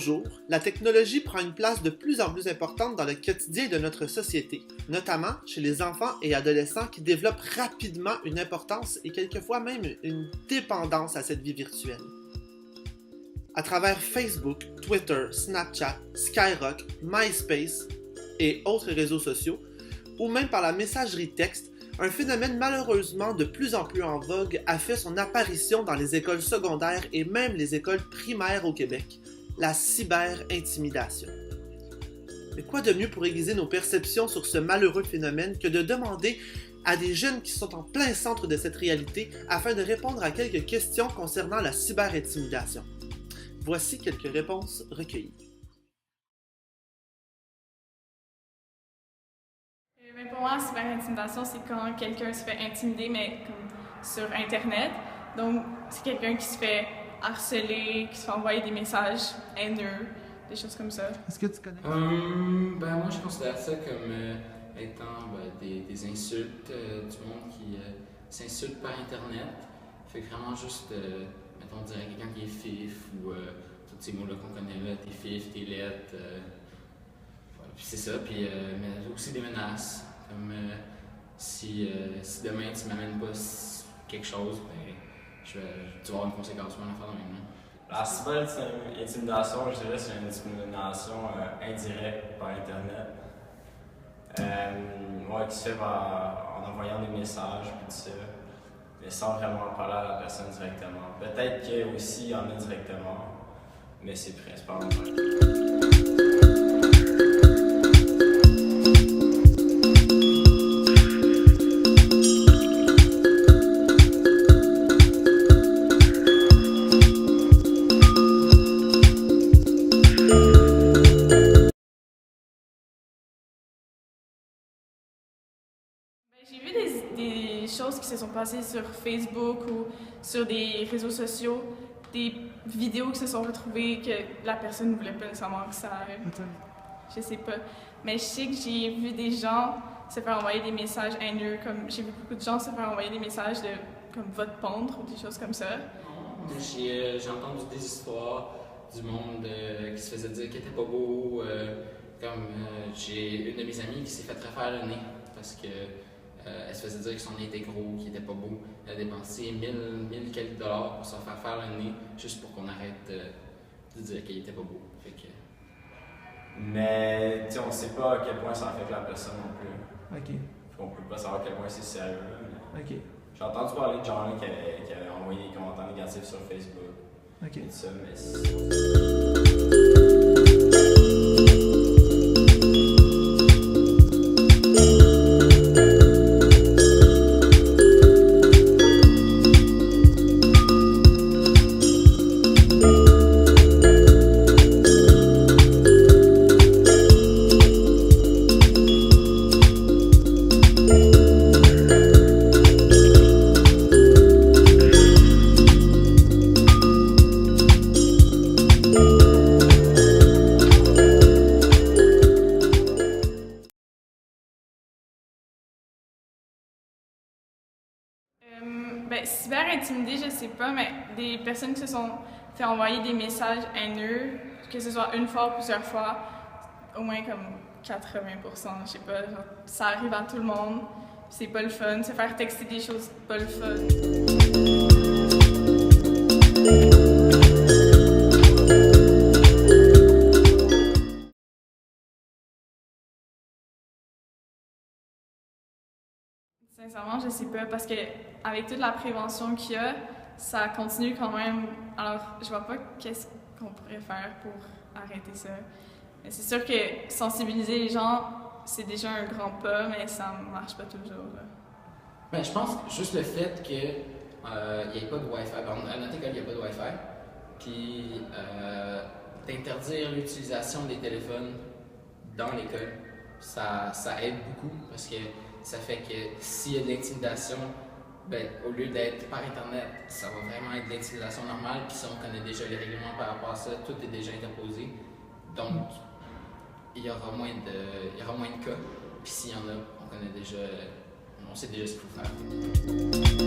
jours, la technologie prend une place de plus en plus importante dans le quotidien de notre société, notamment chez les enfants et adolescents qui développent rapidement une importance et quelquefois même une dépendance à cette vie virtuelle. À travers Facebook, Twitter, Snapchat, Skyrock, MySpace et autres réseaux sociaux, ou même par la messagerie texte, un phénomène malheureusement de plus en plus en vogue a fait son apparition dans les écoles secondaires et même les écoles primaires au Québec, la cyber-intimidation. Mais quoi de mieux pour aiguiser nos perceptions sur ce malheureux phénomène que de demander à des jeunes qui sont en plein centre de cette réalité afin de répondre à quelques questions concernant la cyber-intimidation. Voici quelques réponses recueillies. Pour moi, la cyber-intimidation, c'est quand quelqu'un se fait intimider, mais comme sur Internet. Donc, c'est quelqu'un qui se fait harceler, qui se fait envoyer des messages haineux, des choses comme ça. Est-ce que tu connais? Moi, je considère ça comme étant des insultes du monde qui s'insulte par Internet. Fait que vraiment juste, mettons, on dirait quelqu'un qui est fif ou tous ces mots-là qu'on connaît là, t'es fif, t'es laite. Puis c'est ça, puis mais aussi des menaces. Comme si demain tu m'amènes pas quelque chose, ben, tu vas avoir une conséquence, une affaire de même. La cyber-intimidation, je dirais, c'est une discrimination indirecte par Internet. Qui se fait en envoyant des messages, puis tout ça, mais sans vraiment parler à la personne directement. Peut-être qu'il y a aussi en a directement, mais c'est principalement par Internet. J'ai vu des choses qui se sont passées sur Facebook ou sur des réseaux sociaux, des vidéos qui se sont retrouvées que la personne ne voulait pas nécessairement que ça arrive. Je sais pas. Mais je sais que j'ai vu des gens se faire envoyer des messages haineux, comme j'ai vu beaucoup de gens se faire envoyer des messages de comme va te pendre ou des choses comme ça. J'ai entendu des histoires du monde qui se faisait dire qu'il était pas beau. J'ai une de mes amies qui s'est fait refaire le nez parce que elle se faisait dire que son nez était gros, qu'il était pas beau. Elle a dépensé 1000 quelques dollars pour se faire le nez juste pour qu'on arrête de dire qu'il était pas beau. Fait que... Mais on sait pas à quel point ça affecte la personne non plus. Ok. On peut pas savoir à quel point c'est sérieux. Mais... Ok. J'ai entendu parler de gens qui avaient envoyé des commentaires négatifs sur Facebook. Ok. Et tout ça, mais Cyber-intimidé, je sais pas, mais des personnes qui se sont fait envoyer des messages haineux, que ce soit une fois ou plusieurs fois, au moins comme 80%, je sais pas, genre, ça arrive à tout le monde, c'est pas le fun, se faire texter des choses, pas le fun. Sincèrement, je sais pas, parce que avec toute la prévention qu'il y a, ça continue quand même. Alors, je vois pas qu'est-ce qu'on pourrait faire pour arrêter ça. Mais c'est sûr que sensibiliser les gens, c'est déjà un grand pas, mais ça marche pas toujours. Ben, je pense que juste le fait qu'il n'y ait pas de Wi-Fi, à notre école, il n'y a pas de Wi-Fi, puis d'interdire l'utilisation des téléphones dans l'école, ça aide beaucoup, parce que ça fait que s'il y a de l'intimidation, ben, au lieu d'être par Internet, ça va vraiment être de l'intimidation normale, puis si on connaît déjà les règlements par rapport à ça, tout est déjà interposé. Donc, il y aura moins de cas, puis s'il y en a, on sait déjà ce qu'il faut faire.